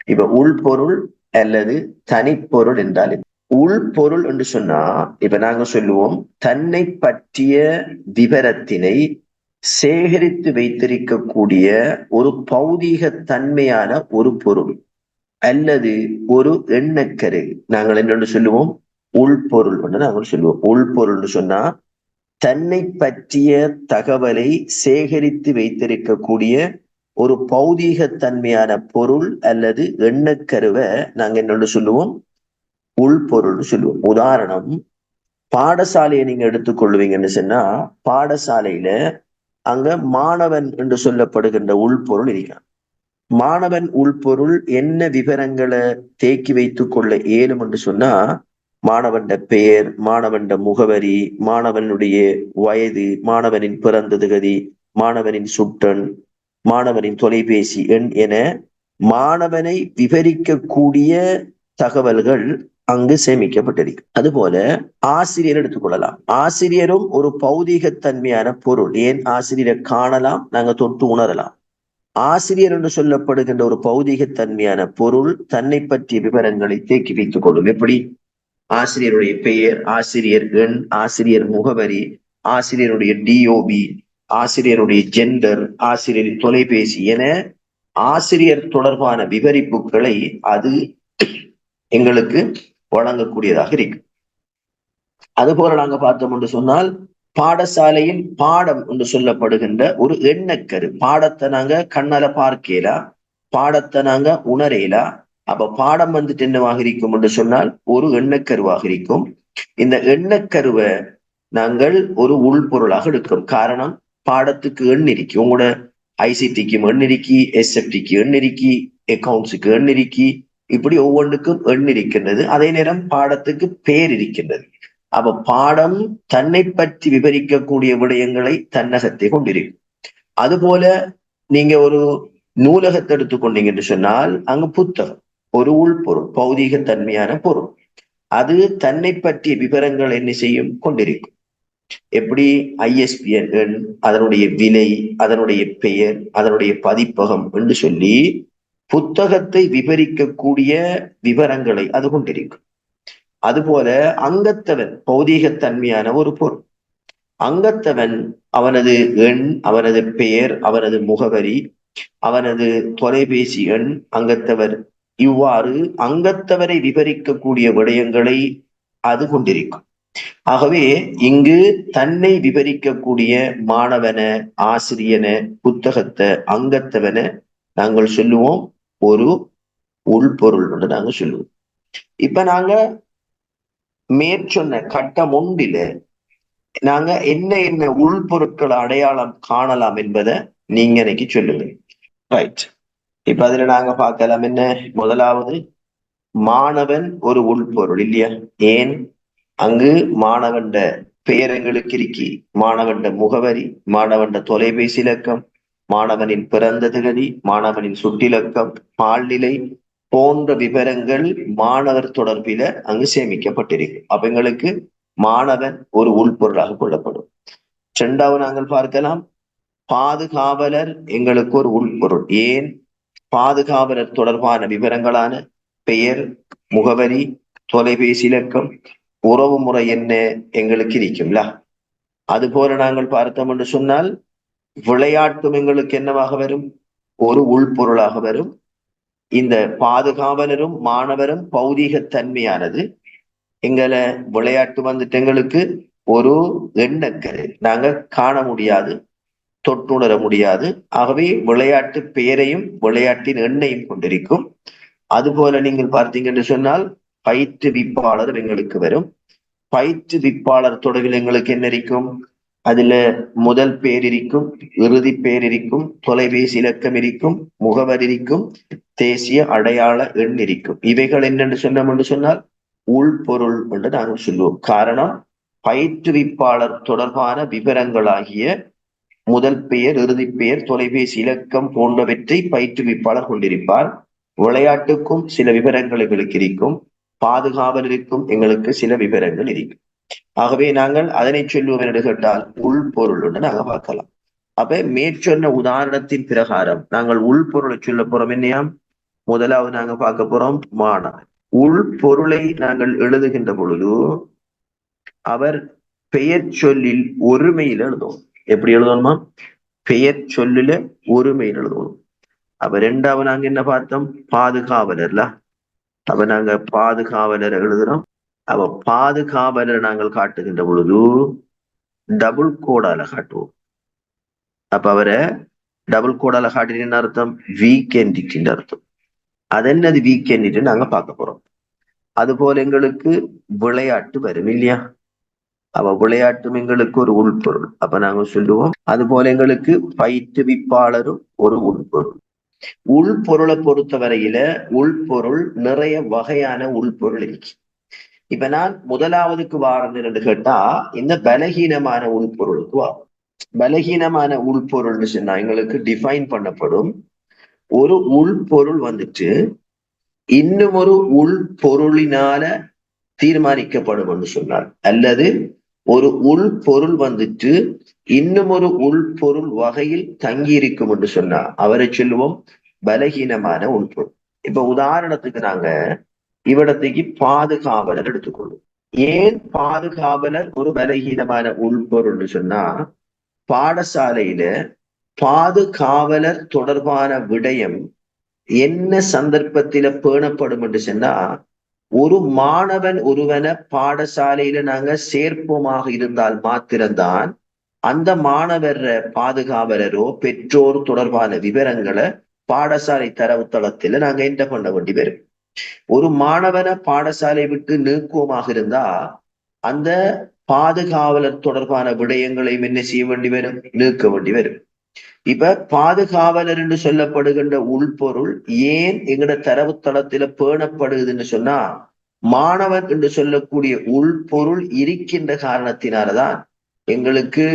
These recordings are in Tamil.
இப்ப உள்பொருள் அல்லது தனிப்பொருள் என்றால் உள்பொருள் என்று சொன்னா இப்ப நாங்க சொல்லுவோம் தன்னை பற்றிய விவரத்தினை சேகரித்து வைத்திருக்கக்கூடிய ஒரு பௌதீக தன்மையான ஒரு பொருள் அல்லது ஒரு எண்ணக்கரு நாங்கள் என்னென்று சொல்லுவோம் உள்பொருள் என்று நாங்கள் சொல்லுவோம். உள்பொருள் சொன்னா தன்னை பற்றிய தகவலை சேகரித்து வைத்திருக்கக்கூடிய ஒரு பௌதீக தன்மையான பொருள் அல்லது எண்ணக்கருவை நாங்க என்னென்று சொல்லுவோம் உள்பொருள் சொல்லுவோம். உதாரணம், பாடசாலையை நீங்க எடுத்துக்கொள்வீங்கன்னு சொன்னா பாடசாலையில அங்க மாணவன் என்று சொல்லப்படுகின்ற உள்பொருள் இருக்கான். மாணவன் உள்பொருள் என்ன விவரங்களை தேக்கி வைத்துக் கொள்ள இயலும் என்று சொன்னா மாணவன் பெயர், மாணவன் முகவரி, மாணவனுடைய வயது, மாணவனின் பிறந்த திகதி, மாணவனின் சுட்டன், மாணவனின் தொலைபேசி எண் என மாணவனை விவரிக்கக்கூடிய தகவல்கள் அங்கு சேமிக்கப்பட்டிருக்கு. அதுபோல ஆசிரியர் எடுத்துக்கொள்ளலாம். ஆசிரியரும் ஒரு பௌதீகத்தன்மையான பொருள். ஏன் ஆசிரியரை காணலாம், நாங்க தொட்டு உணரலாம். ஆசிரியர் என்று சொல்லப்படுகின்ற ஒரு பௌதீகத்தன்மையான பொருள் தன்னை பற்றிய விவரங்களை தேக்கி வைத்துக் கொள்ளும். எப்படி? ஆசிரியருடைய பெயர், ஆசிரியர் எண், ஆசிரியர் முகவரி, ஆசிரியருடைய டிஓபி, ஆசிரியருடைய ஜெண்டர், ஆசிரியரின் தொலைபேசி என ஆசிரியர் தொடர்பான விவரிப்புகளை அது எங்களுக்கு வழங்கக்கூடியதாக இருக்கு. அதுபோல நாங்க பார்த்தோம் என்று சொன்னால் பாடசாலையில் பாடம் என்று சொல்லப்படுகின்ற ஒரு எண்ணக்கரு. பாடத்தை நாங்க கண்ணால பார்க்கலாம், பாடத்தை நாங்க உணரலாம். அப்ப பாடம் வந்துட்டு என்னவாக இருக்கும் என்று சொன்னால் ஒரு எண்ணக்கருவாக இருக்கும். இந்த எண்ணக்கருவை நாங்கள் ஒரு உள்பொருளாக எடுக்கிறோம். காரணம், பாடத்துக்கு எண் இருக்கு. உங்களோட ஐசிடிக்கு எண் இருக்கி, எஸ்எஃப்டிக்கு எண் இருக்கி, அக்கௌண்ட்ஸுக்கு எண் இருக்கி, இப்படி ஒவ்வொன்றுக்கும் எண் இருக்கின்றது. அதே நேரம் பாடத்துக்கு பேர் இருக்கின்றது. அப்ப பாடம் தன்னை பற்றி விவரிக்கக்கூடிய விடயங்களை தன்னகத்தை கொண்டிருக்கும். அதுபோல நீங்க ஒரு நூலகத்தை எடுத்துக்கொண்டீங்க என்று சொன்னால் அங்கு புத்தகம் ஒரு உள்பொருள், பௌதீக தன்மையான பொருள். அது தன்னை பற்றிய விவரங்கள் என்ன செய்யும் கொண்டிருக்கும். எப்படி? ஐஎஸ்பிஎன் எண், அதனுடைய விலை, அதனுடைய பெயர், அதனுடைய பதிப்பகம் என்று சொல்லி புத்தகத்தை விவரிக்கக்கூடிய விவரங்களை அது கொண்டிருக்கும். அதுபோல அங்கத்தவன் பௌதீகத்தன்மையான ஒரு பொருள். அங்கத்தவன் அவனது எண், அவனது பெயர், அவனது முகவரி, அவனது தொலைபேசி எண், அங்கத்தவர், இவ்வாறு அங்கத்தவரை விவரிக்கக்கூடிய விடயங்களை அது கொண்டிருக்கும். ஆகவே இங்கு தன்னை விவரிக்கக்கூடிய மாணவன, ஆசிரியன, புத்தகத்தை, அங்கத்தவன நாங்கள் சொல்லுவோம் ஒரு உள்பொருள் என்று நாங்கள் சொல்லுவோம். இப்ப நாங்க மேற்சொன்ன கட்டம் ஒன்றில நாங்க என்ன என்ன உள்பொருட்களை அடையாளம் காணலாம் என்பதை நீங்க இன்னைக்கு சொல்லுங்க. ரைட். இப்ப அதுல நாங்க பார்க்கலாம் என்ன. முதலாவது, மாணவன் ஒரு உள்பொருள் இல்லையா? ஏன்? அங்கு மாணவன் பெயர் எங்களுக்கு இருக்கி, மாணவன் முகவரி, மாணவன் தொலைபேசி இலக்கம், மாணவனின் பிறந்த திகதி, மாணவனின் சுட்டிலக்கம், பால்நிலை போன்ற விவரங்கள் மாணவர் தொடர்பில அங்கு சேமிக்கப்பட்டிருக்கு. அப்ப எங்களுக்கு மாணவன் ஒரு உள்பொருளாக கொள்ளப்படும். இரண்டாவது நாங்கள் பார்க்கலாம், பாதுகாவலர் எங்களுக்கு ஒரு உள்பொருள். ஏன்? பாதுகாவலர் தொடர்பான விவரங்களான பெயர், முகவரி, தொலைபேசி இலக்கம், உறவு முறை என்ன எங்களுக்கு இருக்கும்ல. அது போல நாங்கள் பார்த்தோம் என்று சொன்னால் விளையாட்டும் எங்களுக்கு என்னவாக வரும்? ஒரு உள்பொருளாக வரும். இந்த பாதுகாவலரும் மாணவரும் பௌதீகத்தன்மையானது. எங்களை விளையாட்டு வந்துட்டு எங்களுக்கு ஒரு எண்ணக்கரு, நாங்க காண முடியாது, தொட்டுணர முடியாது. ஆகவே விளையாட்டு பெயரையும் விளையாட்டின் எண்ணையும் கொண்டிருக்கும். அதுபோல நீங்கள் பார்த்தீங்க என்று சொன்னால் பயிற்றுவிப்பாளர் எங்களுக்கு வரும். பயிற்றுவிப்பாளர் தொடர்பில் எங்களுக்கு என்ன இருக்கும்? அதுல முதல் பேர் இருக்கும், இறுதி பேர் இருக்கும், தொலைபேசி இலக்கம் இருக்கும், முகவரி இருக்கும், தேசிய அடையாள எண் இருக்கும். இவைகள் என்னென்று சொன்னோம் என்று சொன்னால் உள்பொருள் என்று நாங்கள் சொல்லுவோம். காரணம், பயிற்றுவிப்பாளர் தொடர்பான விவரங்களாகிய முதல் பெயர், இறுதி பெயர், தொலைபேசி இலக்கம் போன்றவற்றை பயிற்றுவிப்பாளர் கொண்டிருப்பார். விளையாட்டுக்கும் சில விவரங்கள் எங்களுக்கு இருக்கும், பாதுகாவலருக்கும் எங்களுக்கு சில விவரங்கள் இருக்கும். ஆகவே நாங்கள் அதனை சொல்லுவோம் என்று கேட்டால் உள்பொருள் என்று நாங்கள் பார்க்கலாம். அப்ப மேற்சொன்ன உதாரணத்தின் பிரகாரம் நாங்கள் உள்பொருளை சொல்ல போறோம் என்னையாம்? முதலாவது நாங்க பார்க்க போறோம் மாணவன். உள் பொருளை நாங்கள் எழுதுகின்ற பொழுது அவர் பெயர் சொல்லில் ஒருமையில் எழுதுவோம். எப்படி எழுதணுமா? பெயர் சொல்லுல ஒருமையில் எழுதணும். அப்ப ரெண்டாவது நாங்க என்ன பார்த்தோம்? பாதுகாவலர்ல. அப்ப நாங்க பாதுகாவலர் எழுதுறோம். அப்ப பாதுகாவலர் நாங்கள் காட்டுகின்ற பொழுது டபுள் கோடால காட்டுவோம். அப்ப அவரை டபுள் கோடால காட்டின அர்த்தம் வீக்கெண்ட் அர்த்தம். அது என்னது வீக்கெண்ட் நாங்க பார்க்க போறோம். அது போல எங்களுக்கு விளையாட்டு வரும் இல்லையா? அவ விளையாட்டும் எங்களுக்கு ஒரு உள்பொருள். அப்ப நாங்க சொல்லுவோம் அது போல எங்களுக்கு பயிற்றுவிப்பாளரும் ஒரு உள்பொருள். உள்பொருளை பொறுத்த வரையில உள்பொருள் நிறைய வகையான உள்பொருள் இருக்கு. இப்ப நான் முதலாவதுக்கு வாரது என்று கேட்டா இந்த பலகீனமான உள்பொருளுக்கு வாரம். பலகீனமான உள்பொருள்னு சொன்னா எங்களுக்கு டிஃபைன் பண்ணப்படும் ஒரு உள்பொருள் வந்துட்டு இன்னும் ஒரு உள்பொருளினால தீர்மானிக்கப்படும் என்று சொன்னார். அல்லது ஒரு உள்பொருள் வந்துட்டு இன்னும் ஒரு உள்பொருள் வகையில் தங்கி இருக்கும் என்று சொன்னா அவரை சொல்லுவோம் பலகீனமான உள்பொருள். இப்ப உதாரணத்துக்கு நாங்க இவ்விடத்துக்கு பாதுகாவலர் எடுத்துக்கொள்ளும். ஏன் பாதுகாவலர் ஒரு பலகீனமான உள்பொருள்னு சொன்னா பாடசாலையில பாதுகாவலர் தொடர்பான விடயம் என்ன சந்தர்ப்பத்தில பேணப்படும் என்று சொன்னா ஒரு மாணவன் ஒருவனை பாடசாலையில நாங்க சேர்ப்போமாக இருந்தால் மாத்திரம்தான் அந்த மாணவர் பாதுகாவலரோ பெற்றோர் தொடர்பான விவரங்களை பாடசாலை தரவுத்தளத்துல நாங்க என்ன பண்ண வேண்டி வரும். ஒரு மாணவனை பாடசாலை விட்டு நீக்குவோமாக இருந்தா அந்த பாதுகாவலர் தொடர்பான விடயங்களையும் என்ன செய்ய வேண்டி வரும்? நீக்க வேண்டி வரும். இப்ப பாதுகாவலர் என்று சொல்லப்படுகின்ற உள்பொருள் ஏன் எங்கட தரவுத்தளத்தில பேணப்படுதுன்னு சொன்னா மாணவன் என்று சொல்லக்கூடிய உள்பொருள் இருக்கின்ற காரணத்தினாலதான் எங்களுக்கு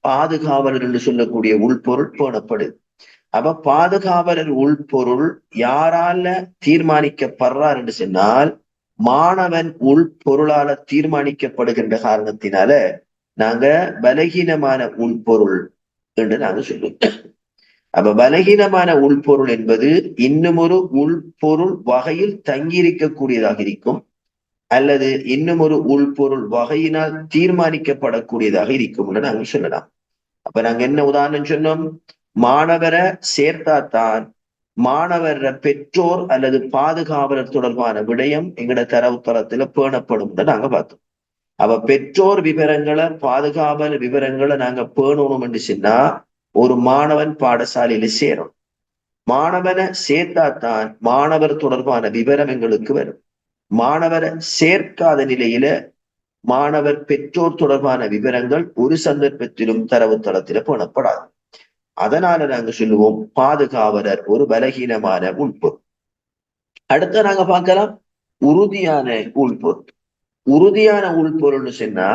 பாதுகாவலர் என்று சொல்லக்கூடிய உள்பொருள் பேணப்படுது. அப்ப பாதுகாவலர் உள்பொருள் யாரால தீர்மானிக்கப்படுறார் என்று சொன்னால் மாணவன் உள்பொருளால தீர்மானிக்கப்படுகின்ற காரணத்தினால நாங்க பலகீனமான உள்பொருள் என்று நாங்க சொல்லுவோம். அப்ப பலகீனமான உள்பொருள் என்பது இன்னும் ஒரு உள்பொருள் வகையில் தங்கியிருக்கக்கூடியதாக இருக்கும் அல்லது இன்னும் ஒரு உள்பொருள் வகையினால் தீர்மானிக்கப்படக்கூடியதாக இருக்கும் என்று நாங்க சொல்லலாம். அப்ப நாங்க என்ன உதாரணம் சொன்னோம்? மாணவரை சேர்த்தாத்தான் மாணவர பெற்றோர் அல்லது பாதுகாவலர் தொடர்பான விடயம் எங்கட தரவுத்தளத்துல பேணப்படும் நாங்க பார்த்தோம். அப்ப பெற்றோர் விவரங்களை பாதுகாவலர் விவரங்களை நாங்க பேணணும் என்று சொன்னா ஒரு மாணவன் பாடசாலையில சேரும். மாணவனை சேர்த்தாத்தான் மாணவர் தொடர்பான விவரம் எங்களுக்கு வரும். மாணவரை சேர்க்காத நிலையில மாணவர் பெற்றோர் தொடர்பான விவரங்கள் ஒரு சந்தர்ப்பத்திலும் தரவுத்தளத்தில பேணப்படாது. அதனால நாங்க சொல்லுவோம் பாதுகாவலர் ஒரு பலகீனமான உள்பொருள். அடுத்த நாங்க பார்க்கலாம் உறுதியான உள்பொருள். உறுதியான உள்பொருள்னு சொன்னா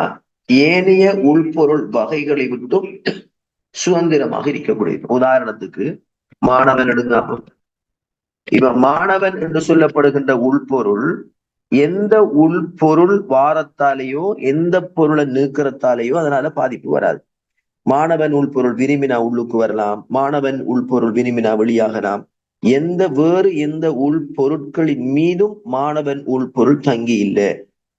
ஏனைய உள்பொருள் வகைகளை விட்டும் சுதந்திரமாக இருக்கக்கூடியது. உதாரணத்துக்கு மாணவன் எடுங்க. இப்ப மாணவன் என்று சொல்லப்படுகின்ற உள்பொருள் எந்த உள்பொருள் வாரத்தாலேயோ எந்த பொருளை நீக்கிறத்தாலேயோ அதனால பாதிப்பு வராது. மாணவன் உள்பொருள் விரும்பினா உள்ளுக்கு வரலாம், மாணவன் உள்பொருள் விரும்பினா வெளியாகலாம். வேறு எந்த உள்பொருட்களின் மீதும் மாணவன் உள்பொருள் தங்கி இல்லை.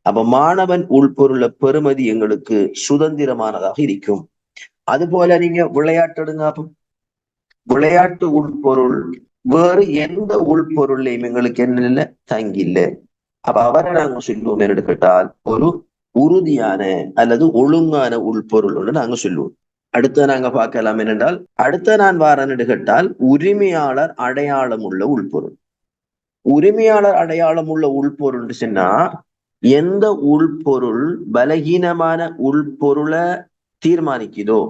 அப்ப மாணவன் உள்பொருள பெறுமதி எங்களுக்கு சுதந்திரமானதாக இருக்கும். அது போல நீங்க விளையாட்டு எடுங்க. விளையாட்டு உள்பொருள் வேறு எந்த உள்பொருளையும் எங்களுக்கு என்ன இல்லை தங்கி இல்லை. அப்ப அவரை நாங்க சொல்லுவோம் என்று கேட்டால் ஒரு உறுதியான அல்லது ஒழுங்கான உள்பொருள் ஒன்று நாங்க சொல்லுவோம். அடுத்த நாங்க பார்க்கலாம் என்னென்றால் அடுத்த நான் வாரன் என்று கேட்டால் உரிமையாளர் அடையாளம் உள்ள உள்பொருள். உரிமையாளர் அடையாளம் உள்ள உள்பொருள் சொன்னா எந்த உள்பொருள் பலகீனமான உள்பொருளை தீர்மானிக்குதோ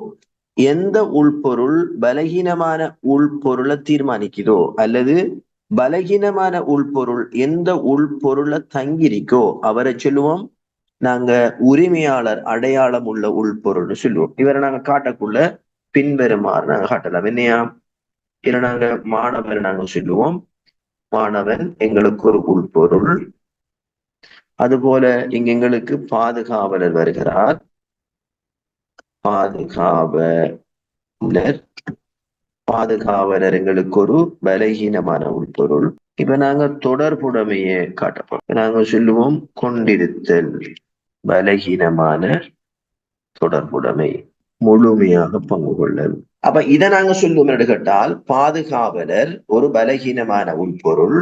எந்த உள்பொருள் பலகீனமான உள்பொருளை தீர்மானிக்குதோ அல்லது பலகீனமான உள்பொருள் எந்த உள்பொருளை தங்கியிருக்கோ அவரை சொல்லுவோம் நாங்க உரிமையாளர் அடையாளம் உள்ள உள்பொருள்னு சொல்லுவோம். இவரை நாங்க காட்டக்குள்ள பின்வருமாறு நாங்க காட்டலாம். என்னையா இதை நாங்க மாணவர் நாங்க சொல்லுவோம் மாணவன் எங்களுக்கு ஒரு உள்பொருள். அதுபோல இங்க எங்களுக்கு பாதுகாவலர் வருகிறார். பாதுகாவலர் பாதுகாவலர் எங்களுக்கு ஒரு பலகீனமான உள்பொருள். இப்ப நாங்க தொடர்புடைமையை காட்டப்போம். நாங்க சொல்லுவோம் கொண்டிருத்தல் பலகீனமான தொடர்புடைமை, முழுமையாக பங்கு கொள்ளல். அப்ப இதை நாங்க சொல்லுவோம் என்று கேட்டால், பாதுகாவலர் ஒரு பலகீனமான உள்பொருள்.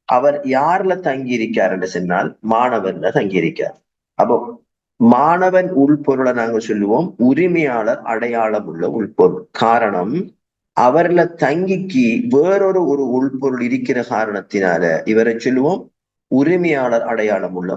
அவர் யாருல தங்கி இருக்கார் என்று சொன்னால் மாணவன்ல தங்கி இருக்கார். அப்போ மாணவன் உள்பொருளை நாங்க சொல்லுவோம் உரிமையாளர் அடையாளம் உள்ள உள்பொருள். காரணம், அவர்ல தங்கிக்கு வேறொரு உள்பொருள் இருக்கிற காரணத்தினால இவரை சொல்லுவோம் உரிமையாளர் அடையாளம் உள்ள